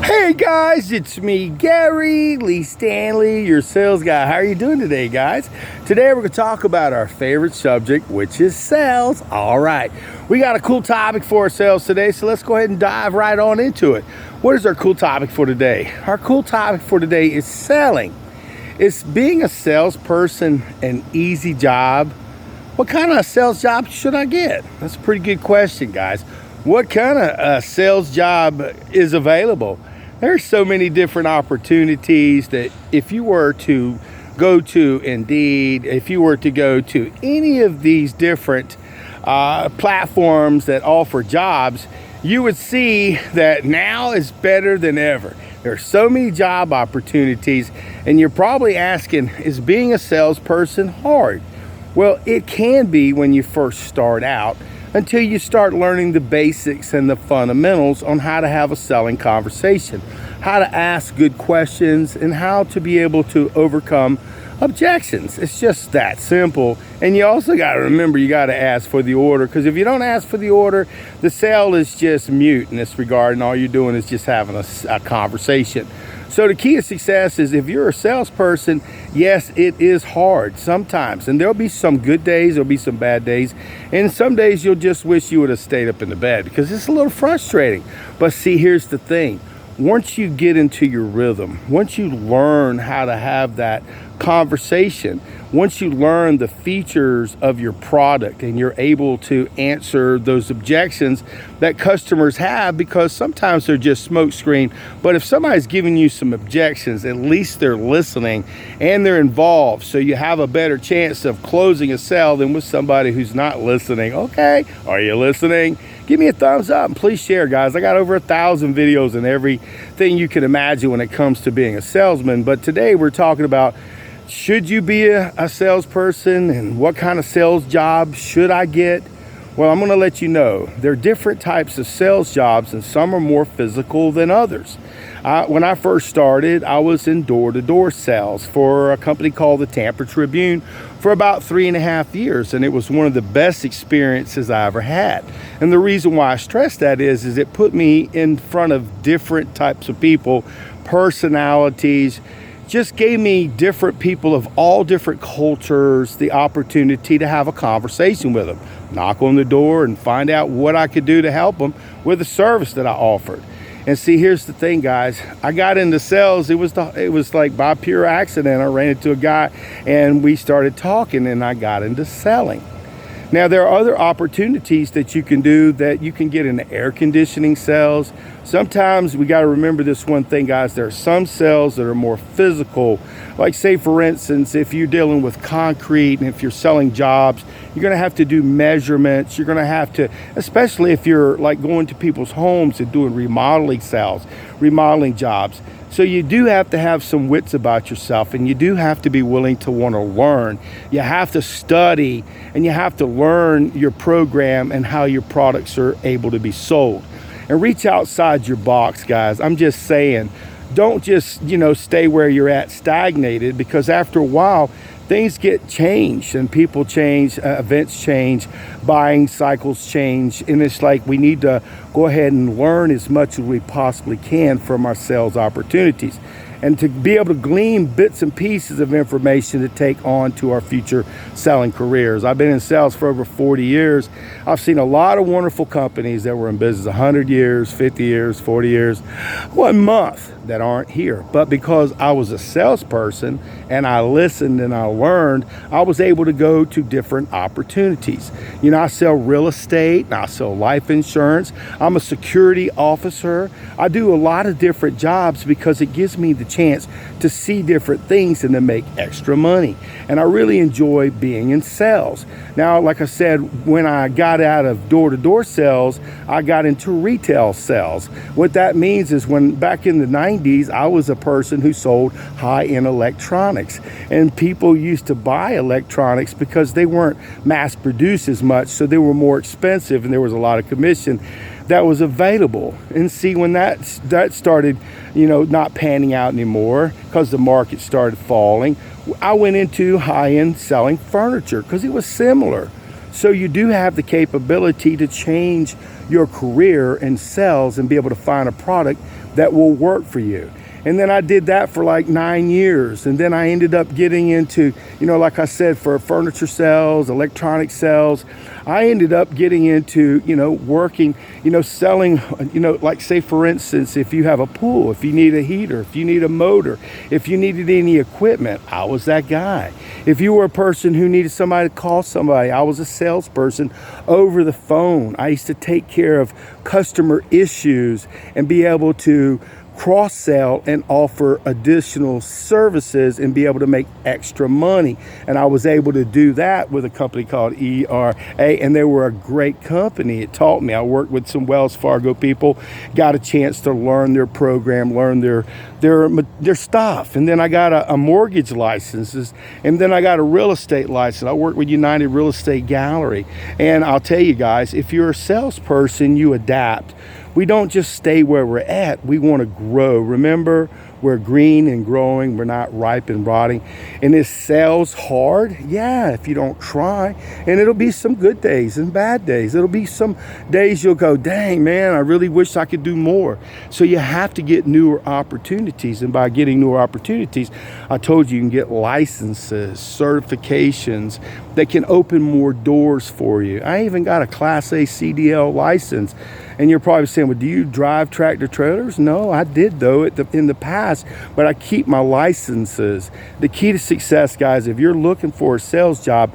Hey guys, it's me, Gary Lee Stanley, your sales guy. How are you doing today, guys? Today we're going to talk about our favorite subject, which is sales. All right, we got a cool topic for our sales today, so let's go ahead and dive right on into it. What is our cool topic for today? Our cool topic for today is selling. Is being a salesperson an easy job? What kind of sales job should I get? That's a pretty good question, guys. What kind of sales job is available? There's so many different opportunities that if you were to go to Indeed, if you were to go to any of these different platforms that offer jobs, you would see that now is better than ever. There are so many job opportunities, and you're probably asking, is being a salesperson hard? Well, it can be when you first start out, until you start learning the basics and the fundamentals on how to have a selling conversation, how to ask good questions, and how to be able to overcome objections. It's just that simple. And you also got to remember, you got to ask for the order, because if you don't ask for the order, the sale is just mute in this regard, and all you're doing is just having a conversation. So the key to success is, if you're a salesperson, yes, it is hard sometimes. And there'll be some good days, there'll be some bad days. And some days you'll just wish you would have stayed up in the bed, because it's a little frustrating. But see, here's the thing. Once you get into your rhythm, once you learn how to have that conversation, once you learn the features of your product, and you're able to answer those objections that customers have, because sometimes they're just smokescreen. But if somebody's giving you some objections, at least they're listening and they're involved. So you have a better chance of closing a sale than with somebody who's not listening. Okay, are you listening? Give me a thumbs up and please share, guys. I got over 1,000 videos and everything you can imagine when it comes to being a salesman. But today we're talking about, should you be a salesperson, and what kind of sales job should I get? Well, I'm going to let you know. There are different types of sales jobs, and some are more physical than others. When I first started, I was in door-to-door sales for a company called the Tampa Tribune for about 3.5 years, and it was one of the best experiences I ever had. And the reason why I stress that is it put me in front of different types of people, personalities, just gave me different people of all different cultures the opportunity to have a conversation with them, knock on the door and find out what I could do to help them with the service that I offered. And see, here's the thing, guys. I got into sales. It was like by pure accident. I ran into a guy and we started talking, and I got into selling. Now, there are other opportunities that you can do, that you can get into air conditioning sales. Sometimes we got to remember this one thing, guys. There are some sales that are more physical. Like, say, for instance, if you're dealing with concrete and if you're selling jobs, you're going to have to do measurements. You're going to have to, especially if you're like going to people's homes and doing remodeling sales, remodeling jobs. So you do have to have some wits about yourself, and you do have to be willing to want to learn. You have to study, and you have to learn your program and how your products are able to be sold. And reach outside your box, guys. I'm just saying, don't just, stay where you're at stagnated, because after a while, things get changed and people change, events change, buying cycles change. And it's like we need to go ahead and learn as much as we possibly can from our sales opportunities, and to be able to glean bits and pieces of information to take on to our future selling careers. I've been in sales for over 40 years. I've seen a lot of wonderful companies that were in business 100 years, 50 years, 40 years, 1 month that aren't here. But because I was a salesperson and I listened and I learned, I was able to go to different opportunities. I sell real estate, and I sell life insurance. I'm a security officer. I do a lot of different jobs because it gives me the chance to see different things and to make extra money. And I really enjoy being in sales. Now, like I said, when I got out of door-to-door sales, I got into retail sales. What that means is, when back in the 90s, I was a person who sold high-end electronics, and people used to buy electronics because they weren't mass-produced as much, so they were more expensive, and there was a lot of commission that was available. And see, when that started, not panning out anymore because the market started falling, I went into high-end selling furniture because it was similar. So you do have the capability to change your career in sales and be able to find a product that will work for you. And then I did that for like 9 years. And then I ended up getting into, like I said, for furniture sales, electronic sales. I ended up getting into, working, selling, like say for instance, if you have a pool, if you need a heater, if you need a motor, if you needed any equipment, I was that guy. If you were a person who needed somebody to call somebody, I was a salesperson over the phone. I used to take care of customer issues and be able to cross-sell and offer additional services and be able to make extra money. And I was able to do that with a company called ERA, and they were a great company. It taught me. I worked with some Wells Fargo people, got a chance to learn their program, learn their stuff. And then I got a mortgage licenses, and then I got a real estate license. I worked with United Real Estate Gallery. And I'll tell you guys, if you're a salesperson, you adapt. We don't just stay where we're at. We want to grow. Remember, we're green and growing. We're not ripe and rotting. And is sales hard? Yeah, if you don't try. And it'll be some good days and bad days. It'll be some days you'll go, dang, man, I really wish I could do more. So you have to get newer opportunities. And by getting newer opportunities, I told you can get licenses, certifications that can open more doors for you. I even got a Class A CDL license. And you're probably saying, well, do you drive tractor trailers? No, I did though in the past, but I keep my licenses. The key to success, guys, if you're looking for a sales job,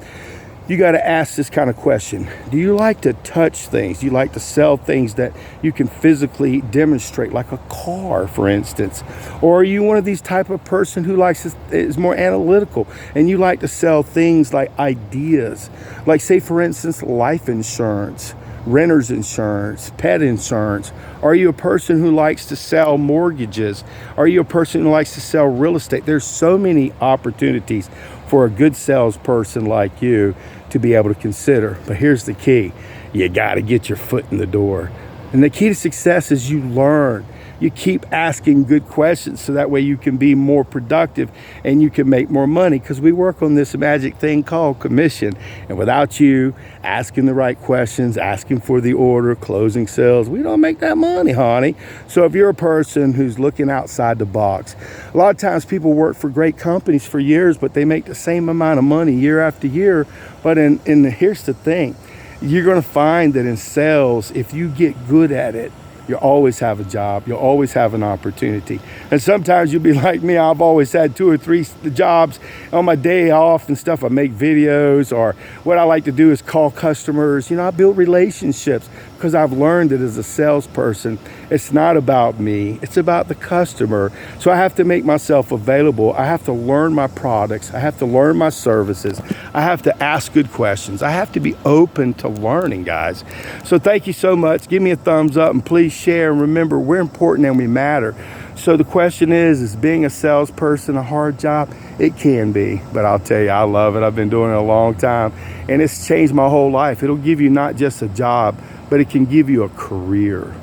you got to ask this kind of question. Do you like to touch things? Do you like to sell things that you can physically demonstrate, like a car, for instance? Or are you one of these type of person who is more analytical and you like to sell things like ideas, like say, for instance, life insurance, renter's insurance, pet insurance? Are you a person who likes to sell mortgages? Are you a person who likes to sell real estate? There's so many opportunities for a good salesperson like you to be able to consider. But here's the key. You got to get your foot in the door. And the key to success is you learn. You keep asking good questions so that way you can be more productive and you can make more money, because we work on this magic thing called commission. And without you asking the right questions, asking for the order, closing sales, we don't make that money, honey. So if you're a person who's looking outside the box, a lot of times people work for great companies for years, but they make the same amount of money year after year. But here's the thing. You're going to find that in sales, if you get good at it, you'll always have a job. You'll always have an opportunity. And sometimes you'll be like me. I've always had 2 or 3 jobs on my day off and stuff. I make videos, or what I like to do is call customers. I build relationships, because I've learned that as a salesperson, it's not about me. It's about the customer. So I have to make myself available. I have to learn my products. I have to learn my services. I have to ask good questions. I have to be open to learning, guys. So thank you so much. Give me a thumbs up and please share. And remember, we're important and we matter. So the question is being a salesperson a hard job? It can be, but I'll tell you, I love it. I've been doing it a long time, and it's changed my whole life. It'll give you not just a job, but it can give you a career.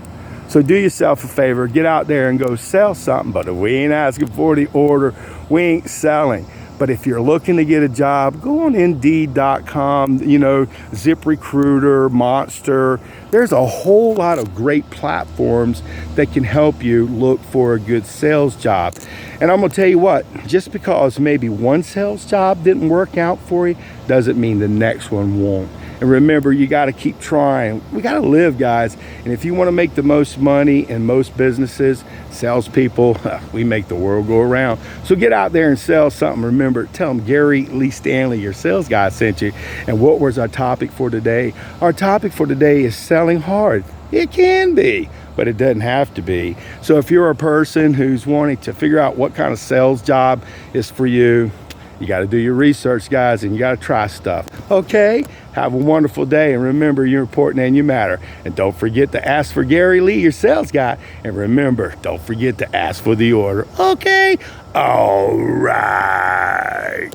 So do yourself a favor, get out there and go sell something. But if we ain't asking for the order, we ain't selling. But if you're looking to get a job, go on Indeed.com, ZipRecruiter, Monster. There's a whole lot of great platforms that can help you look for a good sales job. And I'm going to tell you what, just because maybe one sales job didn't work out for you, doesn't mean the next one won't. And remember, you got to keep trying. We got to live, guys. And if you want to make the most money in most businesses, salespeople, we make the world go around. So get out there and sell something. Remember, tell them Gary Lee Stanley, your sales guy, sent you. And what was our topic for today? Our topic for today is selling hard. It can be, but it doesn't have to be. So if you're a person who's wanting to figure out what kind of sales job is for you, you got to do your research, guys, and you got to try stuff. Okay? Have a wonderful day. And remember, you're important and you matter. And don't forget to ask for Gary Lee, your sales guy. And remember, don't forget to ask for the order. Okay? All right.